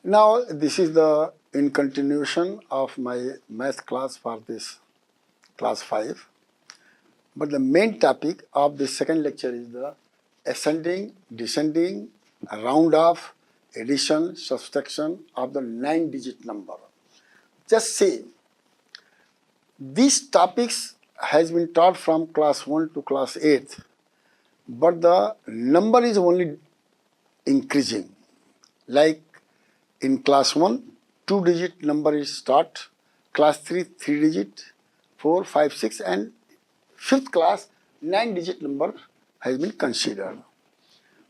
Now this is the in continuation of my math class for this class 5. But the main topic of the second lecture is the ascending, descending, round off, addition, subtraction of the 9-digit number. Just say these topics has been taught from class 1 to class 8, but the number is only increasing. Like in class 1, 2-digit number is taught, class 3, 3-digit, 4, 5, 6, and 5th class, 9-digit number has been considered.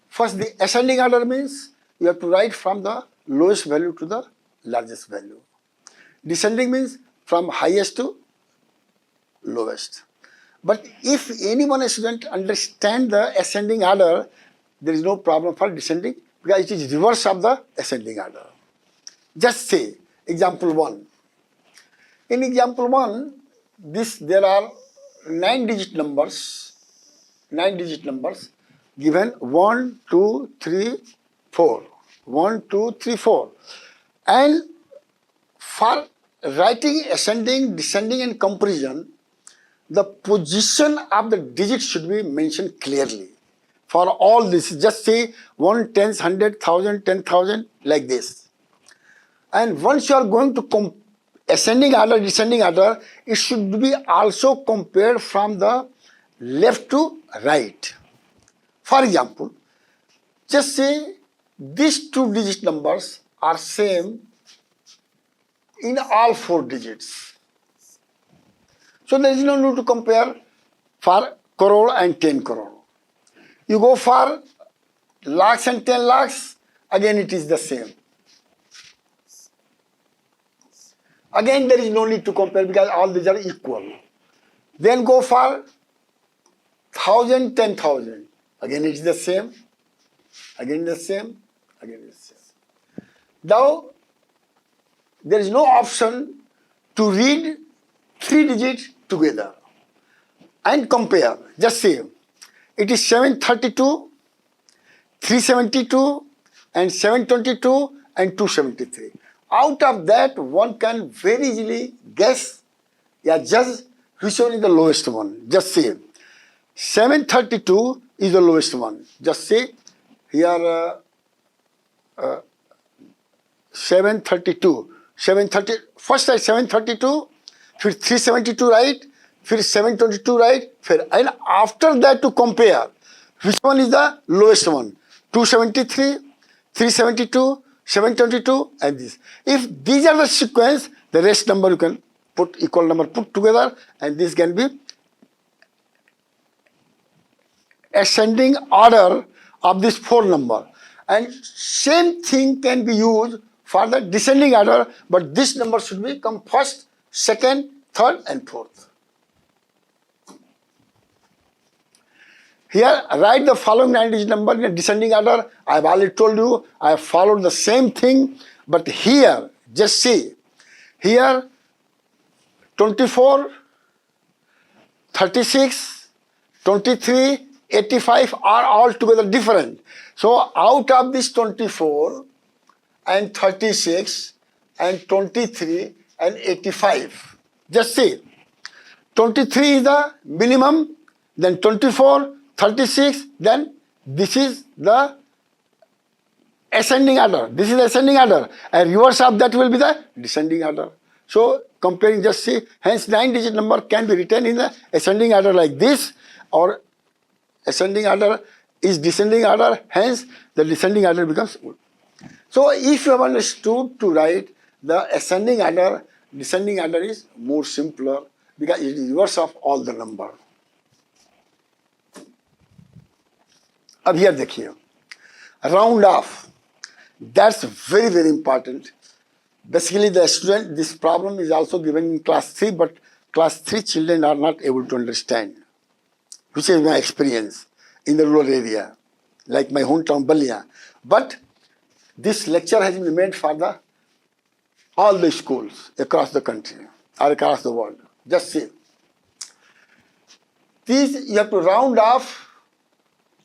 First, the ascending order means you have to write from the lowest value to the largest value. Descending means from highest to lowest. But if any one student understand the ascending order, there is no problem for descending because it is reverse of the ascending order. Just say example 1. In example 1, there are 9-digit numbers given 1, 2, 3, 4. 1, 2, 3, 4. And for writing ascending, descending and comparison, the position of the digit should be mentioned clearly. For all this, just say 1, 10, 100, 1000, 10,000 like this. And once you are going to ascending order, descending order, it should be also compared from the left to right. For example, just say these 2-digit numbers are same in all 4 digits. So there is no need to compare for crore and 10 crore. You go for lakhs and 10 lakhs, again it is the same. Again there is no need to compare because all these are equal. Then go for 1,000, 10,000. Again it is the same. Again the same. Again the same. Now there is no option to read 3 digits together and compare. Just say it is 732, 372 and 722 and 273. Out of that, one can very easily guess, judge which one is the lowest one. Just say 732 is the lowest one. Just say here 732. First write 732, फिर 372 write, फिर 722 write, and after that to compare which one is the lowest one. 273, 372, 722 and this. If these are the sequence, the rest number you can put equal number put together and this can be ascending order of this 4 number. And same thing can be used for the descending order, but this number should be come first, second, third and fourth. Here, write the following 9-digit number in a descending order. I have already told you, I have followed the same thing, but here, just see, here 24, 36, 23, 85 are altogether different. So, out of this 24 and 36 and 23 and 85, just see, 23 is the minimum, then 24, 36, then this is the ascending order. This is the ascending order. And reverse of that will be the descending order. So comparing, just see, hence 9-digit number can be written in the ascending order like this, or ascending order is descending order, hence the descending order becomes old. So if you have understood to write the ascending order, descending order is more simpler because it is reverse of all the number. अब here देखिए, round off, that's very very important. Basically the student, this problem is also given in class 3, but class 3 children are not able to understand, which is my experience in the rural area, like my hometown Balia. But this lecture has been made for all the schools across the country or across the world. Just see, these you have to round off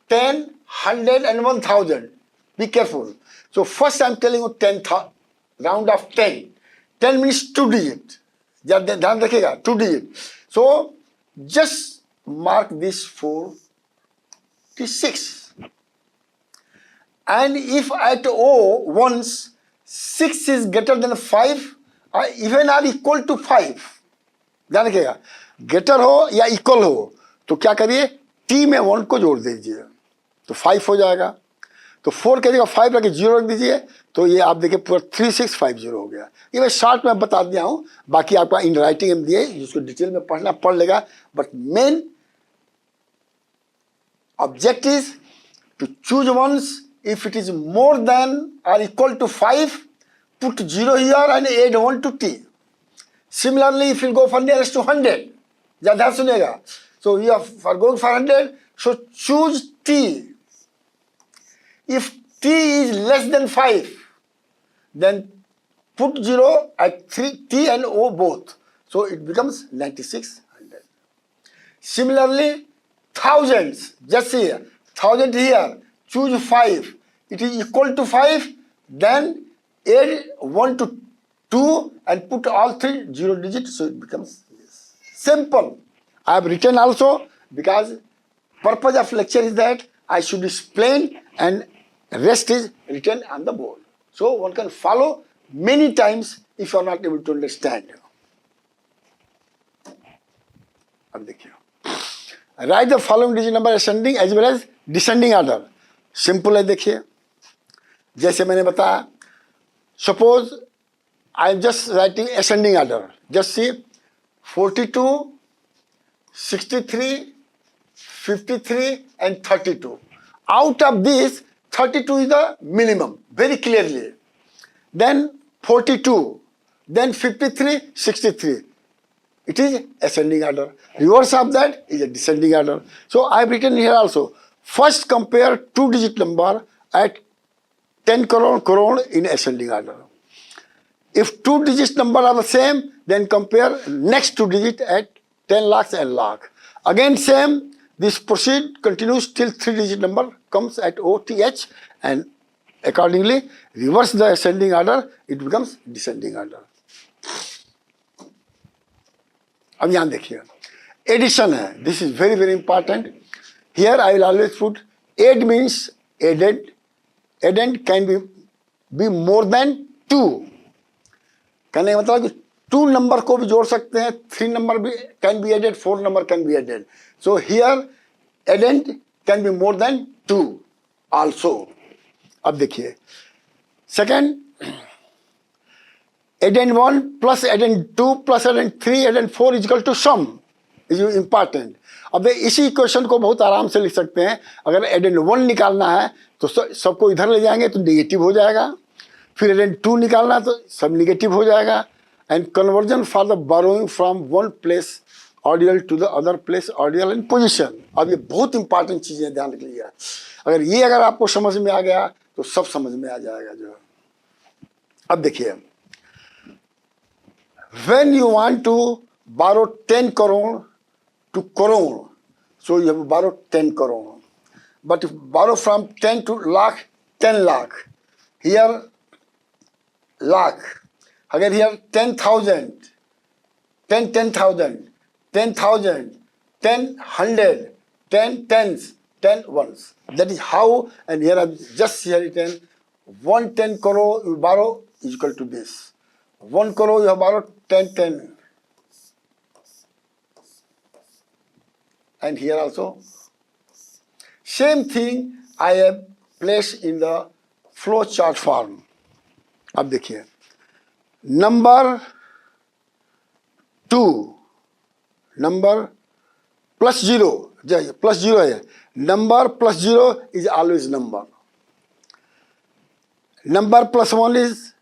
10, 100 and 1000. Be careful. So first I am telling you 10,000. Round of 10 means 2 digit, ध्यान रखिएगा 2 digit. So just mark this 46. And if at O once 6 is greater than 5 or even or equal to 5, ध्यान रखिएगा, greater हो या equal हो तो क्या करिए, टी में 1 को जोड़ दीजिए तो 5 हो जाएगा. तो 4 के जगह 5 रख 0 रख दीजिए तो ये आप देखिए पूरा 3650 हो गया. ये मैं शॉर्ट में बता दिया हूँ, बाकी आपका इन राइटिंग में दिए, जिसको डिटेल में पढ़ना पढ़ लेगा. But main object is to choose ones. If it is more than or equal to 5, put 0 here and add 1 to t. Similarly, if you go for nearest to 100, ध्यान सुनिएगा. So you are going for 100, so choose t. If t is less than 5, then put 0 at 3, t and o both. So it becomes 9600. Similarly, thousands, just see 1000 here, choose 5, it is equal to 5, then add 1 to 2 and put all 3 0 digits, so it becomes this. Simple. I have written also because purpose of lecture is that I should explain and rest is written on the board. So one can follow many times if you are not able to understand. अब देखिए, right the following digit number ascending as well as descending order. Simple है, देखिए जैसे मैंने बताया. Suppose I am just writing ascending order. Just see 42, 63, 53 and 32. Out of this 32 is the minimum, very clearly. Then 42, then 53, 63. It is ascending order. Reverse of that is a descending order. So I have written here also. First compare 2-digit number at 10 crore in ascending order. If 2-digit number are the same, then compare next 2 digit at 10 lakhs and lakh. Again same. This proceed continues till 3-digit number comes at OTH, and accordingly reverse the ascending order. It becomes descending order. अब यहाँ देखिए, addition है. This is very very important. Here I will always put aid means added. Addend can be more than 2. कहने का मतलब कि 2 number को भी जोड़ सकते हैं, 3 नंबर भी can be added, 4 number can be added. So here addend can be more than 2 also. अब देखिए second, addend 1 plus addend 2 plus addend 3 addend 4 is equal to sum is important. अब इसी इक्वेशन को बहुत आराम से लिख सकते हैं. अगर addend 1 निकालना है तो सबको इधर ले जाएंगे तो नेगेटिव हो जाएगा. फिर addend 2 निकालना है तो सब नेगेटिव हो जाएगा. And conversion for the borrowing from one place ordeal to the other place ordeal in position. अब ये बहुत इंपॉर्टेंट चीज़ें ध्यान रख लीजिए. अगर आपको समझ में आ गया तो सब समझ में आ जाएगा. जो अब देखिए, when you want to borrow 10 crore to crore, so you have to borrow 10 crore. But if borrow from 10 to lakh, 10 lakh. Here lakh. Again here 10,000, 10,000, 10,000, 10 100, 10 tens, 10 ones. That is how. And here I just here written 110 crore you borrow is equal to this. 1 crore you have borrowed 10. And here also same thing I have placed in the flow chart form. अब देखिए, number 2, number plus 0, plus 0 है. Number plus 0 is always number. Number plus 1 is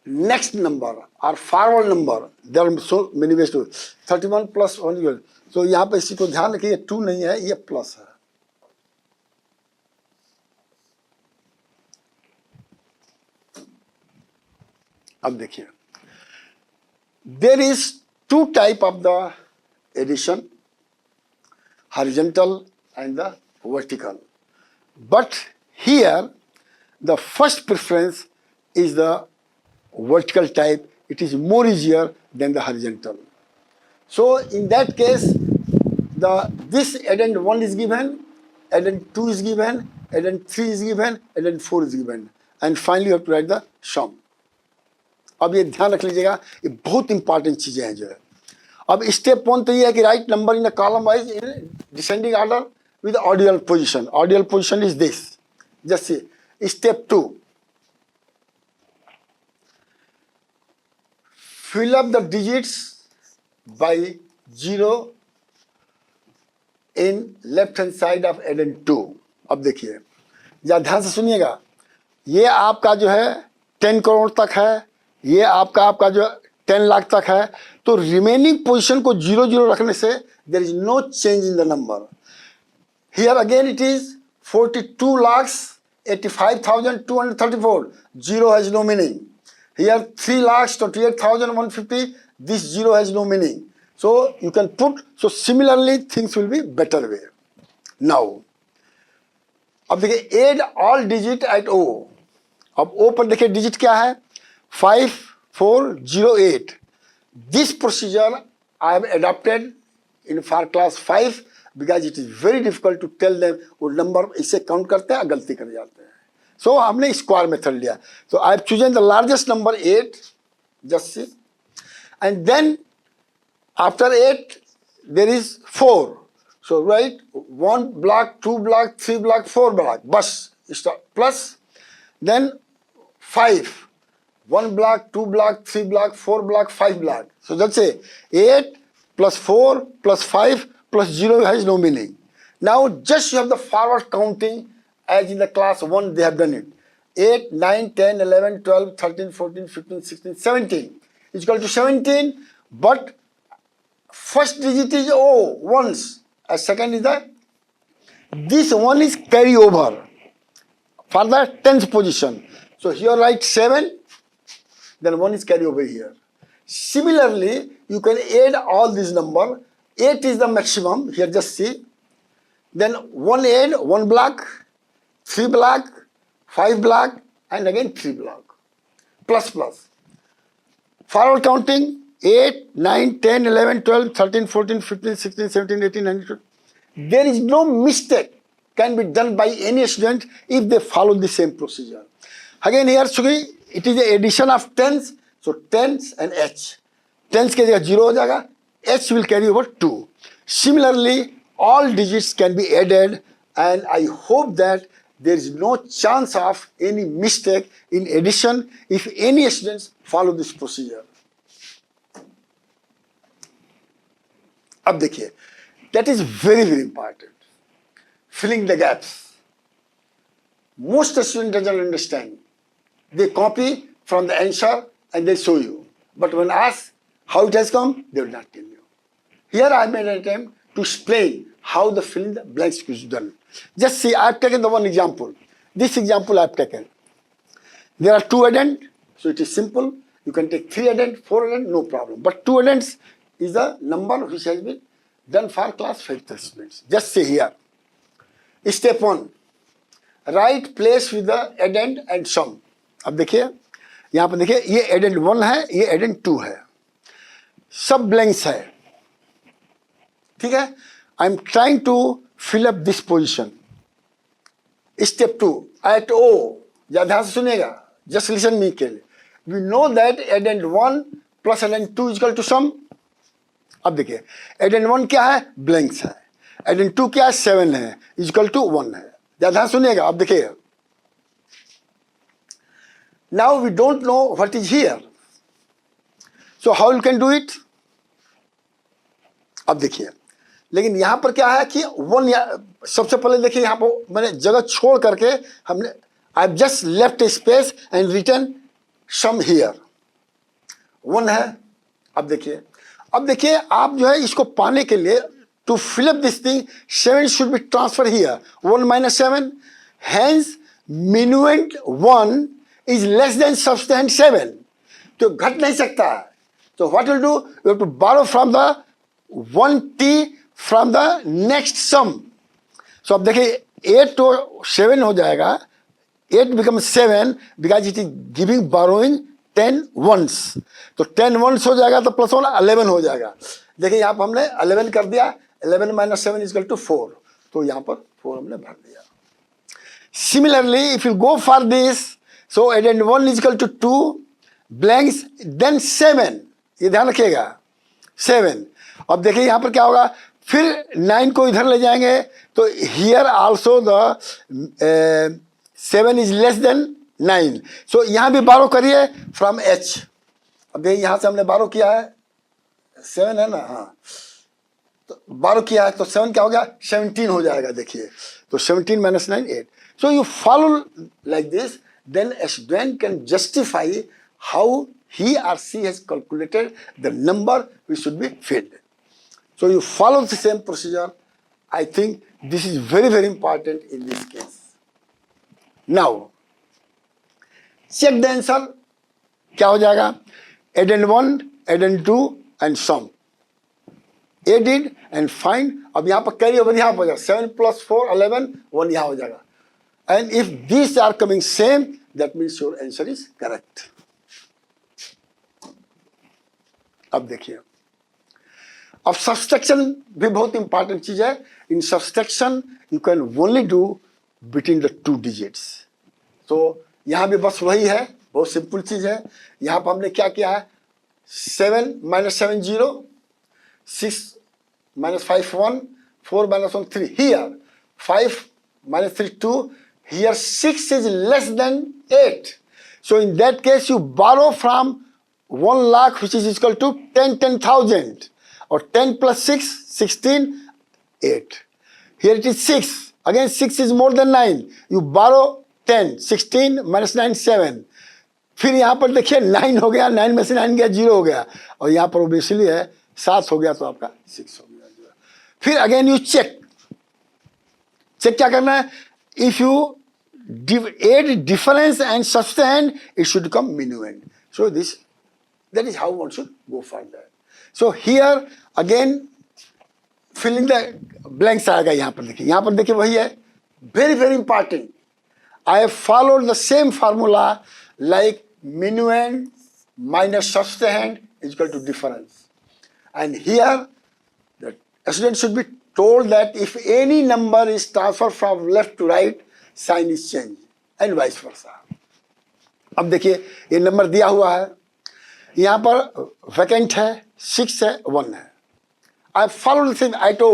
next number or forward number. There are so many ways to 31 plus 1. So यहाँ पे इसी को ध्यान रखिए, 2 नहीं है, ये प्लस है. अब देखिए, there is 2 type of the addition, horizontal and the vertical. But here the first preference is the vertical type, it is more easier than the horizontal. So in that case, this addend 1 is given, addend 2 is given, addend 3 is given, addend 4 is given, and finally you have to write the sum. अब ये ध्यान रख लीजिएगा, ये बहुत important चीजें हैं जो है. अब स्टेप 1 तो ये है कि right number in the column wise in descending order with ordinal position. Ordinal position is this. Just see step 2, fill up the digits by 0 in left hand side of addend 2. अब देखिए, या ध्यान से सुनिएगा, ये आपका जो है 10 करोड़ तक है, ये आपका जो 10 लाख तक है. तो रिमेनिंग पोजीशन को 0 रखने से there is no change in the number. Here again it is 42,85,234. 0 has no meaning. Here 3,28,150. This 0 has no meaning. So you can put. So similarly things will be better way. Now, अब देखिए add all digit at O. अब O पर देखिए digit क्या है? 5408. This procedure I have adopted in for class 5 because it is very difficult to tell them वो number इसे count करते हैं, गलती कर जाते हैं. So हमने स्क्वायर मेथड लिया. So I have chosen the largest number 8. Just see. And then after 8 there is 4. So write 1 block, 2 block, 3 block, 4 block. Bus stop. Plus then 5. 1 block, 2 block, 3 block, 4 block, 5 block. So that's it. 8 plus 4 plus 5 plus 0 has no meaning. Now just you have the forward counting. As in the class 1 they have done it. 8, 9, 10, 11, 12, 13, 14, 15, 16, 17 is equal to 17, but first digit is O once, and second is this one is carry over for the 10th position. So here write 7, then 1 is carry over here. Similarly, you can add all these number. 8 is the maximum, here just see. Then 1 add, 1 block, 3 block, 5 block, and again 3 block. Plus. Forward counting 8, 9, 10, 11, 12, 13, 14, 15, 16, 17, 18, 19. There is no mistake can be done by any student if they follow the same procedure. Again here it is the addition of tens. So tens and H. Tens के जगह 0 हो जाएगा. H will carry over 2. Similarly, all digits can be added, and I hope that there is no chance of any mistake in addition if any students follow this procedure. अब देखिए, that is very important. Filling the gaps. Most students doesn't understand. They copy from the answer and they show you. But when asked how it has come, they will not tell you. Here I made an attempt to explain how the filling the blanks is done. Just see, I have taken the one example. This example I have taken. There are 2 addend, so it is simple. You can take 3 addend, 4 addend, no problem. But 2 addends is the number which has been done for class 5th students. Just see here. Step 1. Write place with the addend and sum. अब देखिए, यहाँ पर देखिए, ये addend 1 है, ये addend 2 है. सब blanks है. ठीक है? I am trying to fill up this position. Step 2, at O, ध्यान से सुनिएगा, just listen me carefully. We know that addend 1 plus addend 2 is equal to sum. अब देखिए, addend 1 क्या है? Blanks है. addend 2 क्या है? 7 है, is equal to 1 है. ध्यान सुनिएगा, अब देखिए. Now we don't know what is here. So how you can do it? अब देखिए, लेकिन यहां पर क्या है कि 1, सबसे पहले देखिए यहां पर मैंने जगह छोड़ करके हमने I just left space and return some here. 1 है. अब देखिए आप जो है इसको पाने के लिए to fill up this thing 7 should be transfer here. 1 minus 7, hence minuend 1 is less than subtended 7. तो घट नहीं सकता. तो what will do, you have to borrow from the 1t from the next sum. So अब देखिए 8 to 7 हो जाएगा. 8 becomes 7 because it is giving borrowing 10 once, तो 10 वंस हो जाएगा तो प्लस 1 11 हो जाएगा। देखिए यहाँ पर हमने 11 कर दिया, 11 माइनस 7 इज इक्वल टू 4, तो यहाँ पर 4 हमने भर दिया। Similarly, if you go for this, so addend 1 is equal to 2 blanks then 7, ये ध्यान रखिएगा 7। अब देखिए यहाँ पर क्या होगा, फिर 9 को इधर ले जाएंगे तो here also the 7 is less than 9, so यहाँ भी बारो करिए from H। अब देखिए यहाँ से हमने बारो किया है 7 है ना, हाँ तो बारो किया है तो 7 क्या हो गया 17 हो जाएगा। देखिए तो 17 minus 9 8। So you follow like this, then a student can justify how he or she has calculated the number which should be filled. So you follow the same procedure. I think this is very, very important in this case. Now, check the answer. क्या हो जाएगा, addend 1, addend 2 and sum. Added and find, अब यहाँ पर carry over यहाँ हो जाएगा 7 plus 4 11, 1 यहाँ हो जाएगा। And if these are coming same, that means your answer is correct. अब देखिए, अब सब्सट्रैक्शन भी बहुत इंपॉर्टेंट चीज है। In subtraction you can only do between the 2 digits. तो यहां भी बस वही है, बहुत सिंपल चीज है। यहां पर हमने क्या किया है, 7 minus 7 0, 6 minus 5 1, 4 minus 1 3, here 5 minus 3 2, here 6 is less than 8, so in that case you borrow from 1 lakh which is equal to 10,000, or 10 plus 6 16 8, here it is 6, again 6 is more than 9, you borrow 10, 16 minus 9 7, फिर यहाँ पर देखिए 9 हो गया, 9 में से 9 गया 0 हो गया, और यहाँ पर ओबियसली है 7 हो गया तो आपका 6 हो गया। फिर अगेन यू चेक क्या करना है, if you add difference and subtrahend, it should become minuend. So that is how one should go further. So here again filling the blanks आएगा। यहाँ पर देखिए वही है, very very important. I have followed the same formula like minuend minus subtrahend is equal to difference, and here the student should be told that if any number is transferred from left to right, sign is changed and vice versa. अब देखिए ये number दिया हुआ है, यहाँ पर vacant है 6 है 1 है। I follow the same ITO,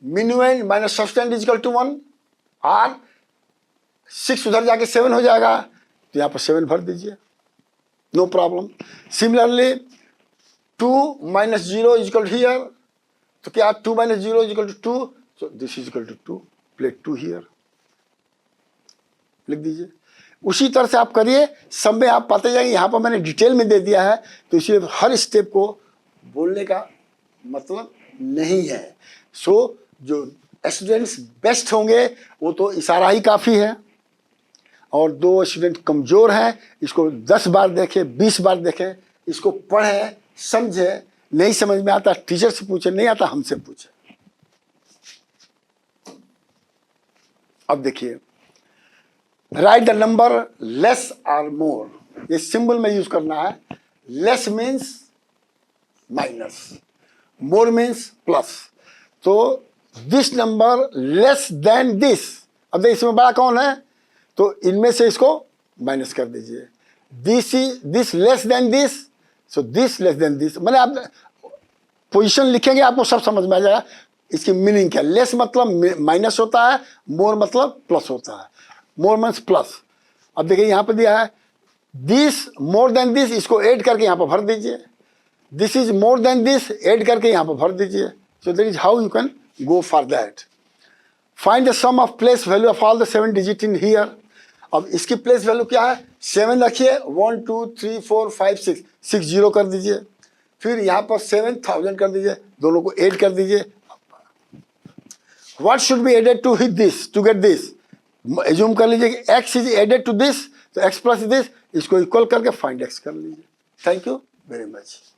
minuend minus subtrahend is equal to 1, और 6 उधर जाके 7 हो जाएगा तो यहाँ पर 7 भर दीजिए, no problem. Similarly 2 minus 0 is equal to here, तो क्या 2 minus 0 is equal to 2, so this is equal to 2, plate 2 here लिख दीजिए। उसी तरह से आप करिए, सब में आप पाते जाएंगे। यहाँ पर मैंने डिटेल में दे दिया है, तो इसलिए हर स्टेप को बोलने का मतलब नहीं है। सो जो स्टूडेंट्स बेस्ट होंगे वो तो इशारा ही काफ़ी है, और 2 स्टूडेंट कमज़ोर हैं, इसको 10 बार देखें 20 बार देखें, इसको पढ़ें समझें, नहीं समझ में आता टीचर से पूछे, नहीं आता हमसे पूछे। अब देखिए, राइट द नंबर लेस और मोर, ये सिंबल में यूज करना है। Less means minus, more means plus. तो this number less than this, अब देखिए इसमें बड़ा कौन है, तो इनमें से इसको माइनस कर दीजिए। This less than this, so this less than this, मैंने आप पोजीशन लिखेंगे आपको सब समझ में आ जाएगा इसकी मीनिंग क्या। लेस मतलब माइनस होता है, मोर मतलब प्लस होता है, मोर मीन्स प्लस। अब देखिए यहाँ पर दिया है दिस मोर देन दिस, इसको ऐड करके यहाँ पर भर दीजिए। This is more than this, add करके यहाँ पर भर दीजिए। So that is how you can go for that. Find the some of place value of all the 7 digit in here. अब इसकी प्लेस वैल्यू क्या है, 7 रखिए, 1 2 3 4 5 6, 6 0 कर दीजिए, फिर यहाँ पर 7000 कर दीजिए, दोनों को ऐड कर दीजिए। What should be added to hit this to get this? Assume कर लीजिए कि x is added to this, तो x प्लस दिस, इसको इक्वल करके फाइंड x कर लीजिए। Thank you very much.